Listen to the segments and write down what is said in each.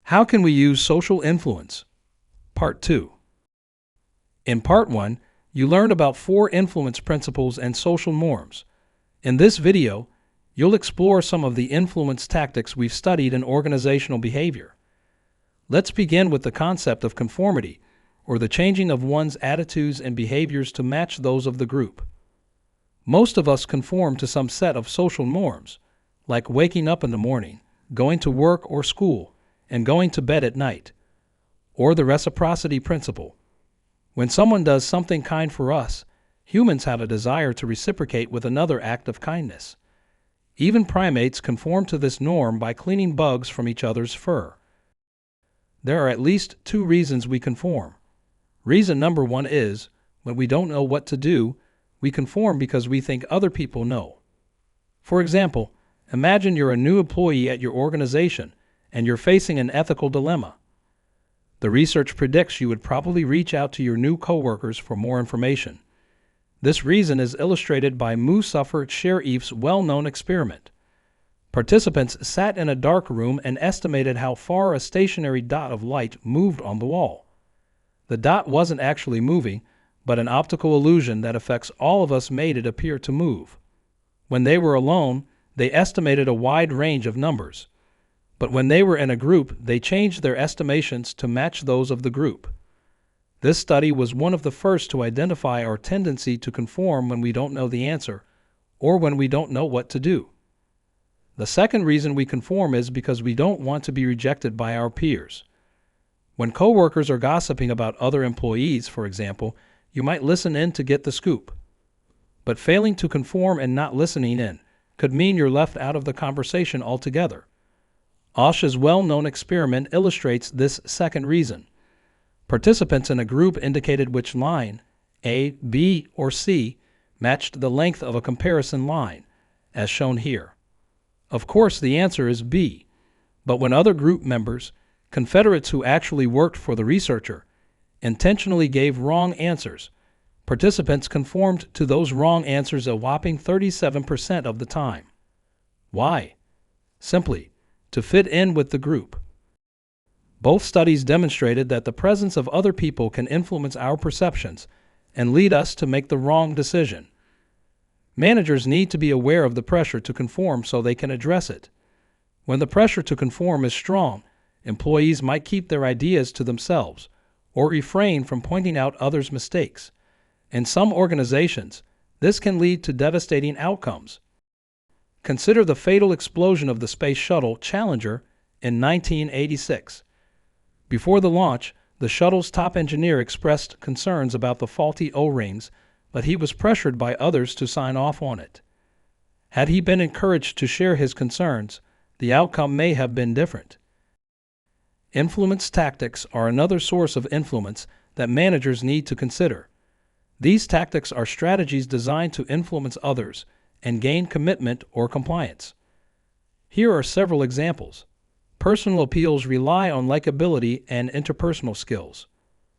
How can we use social influence? Part 2. In Part 1, you learned about 4 influence principles and social norms. In this video, you'll explore some of the influence tactics we've studied in organizational behavior. Let's begin with the concept of conformity, or the changing of one's attitudes and behaviors to match those of the group. Most of us conform to some set of social norms, like waking up in the morning, going to work or school, and going to bed at night, or the reciprocity principle. When someone does something kind for us, humans have a desire to reciprocate with another act of kindness. Even primates conform to this norm by cleaning bugs from each other's fur. There are at least 2 reasons we conform. Reason number 1 is, when we don't know what to do, we conform because we think other people know. For example, imagine you're a new employee at your organization and you're facing an ethical dilemma. The research predicts you would probably reach out to your new coworkers for more information. This reason is illustrated by Muzaffar Sherif's well-known experiment. Participants sat in a dark room and estimated how far a stationary dot of light moved on the wall. The dot wasn't actually moving, but an optical illusion that affects all of us made it appear to move. When they were alone, they estimated a wide range of numbers. But when they were in a group, they changed their estimations to match those of the group. This study was one of the first to identify our tendency to conform when we don't know the answer, or when we don't know what to do. The second reason we conform is because we don't want to be rejected by our peers. When coworkers are gossiping about other employees, for example, you might listen in to get the scoop. But failing to conform and not listening in could mean you're left out of the conversation altogether. Osh's well-known experiment illustrates this second reason. Participants in a group indicated which line, A, B, or C, matched the length of a comparison line, as shown here. Of course, the answer is B, but when other group members, Confederates who actually worked for the researcher, intentionally gave wrong answers, participants conformed to those wrong answers a whopping 37% of the time. Why? Simply, to fit in with the group. Both studies demonstrated that the presence of other people can influence our perceptions and lead us to make the wrong decision. Managers need to be aware of the pressure to conform so they can address it. When the pressure to conform is strong, employees might keep their ideas to themselves or refrain from pointing out others' mistakes. In some organizations, this can lead to devastating outcomes. Consider the fatal explosion of the Space Shuttle Challenger in 1986. Before the launch, the shuttle's top engineer expressed concerns about the faulty O-rings, but he was pressured by others to sign off on it. Had he been encouraged to share his concerns, the outcome may have been different. Influence tactics are another source of influence that managers need to consider. These tactics are strategies designed to influence others and gain commitment or compliance. Here are several examples. Personal appeals rely on likability and interpersonal skills.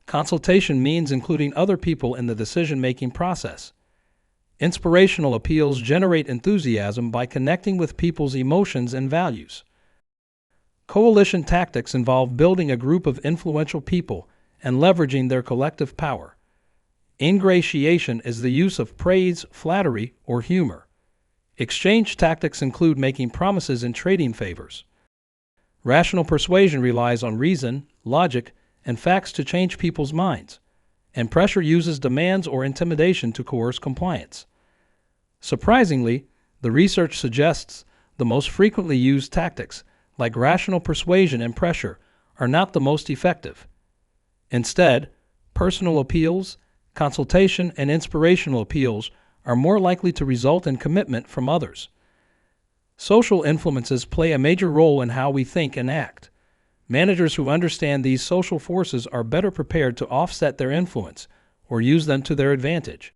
Consultation means including other people in the decision-making process. Inspirational appeals generate enthusiasm by connecting with people's emotions and values. Coalition tactics involve building a group of influential people and leveraging their collective power. Ingratiation is the use of praise, flattery, or humor. Exchange tactics include making promises and trading favors. Rational persuasion relies on reason, logic, and facts to change people's minds, and pressure uses demands or intimidation to coerce compliance. Surprisingly, the research suggests the most frequently used tactics, like rational persuasion and pressure, are not the most effective. Instead, personal appeals, consultation, and inspirational appeals are more likely to result in commitment from others. Social influences play a major role in how we think and act. Managers who understand these social forces are better prepared to offset their influence or use them to their advantage.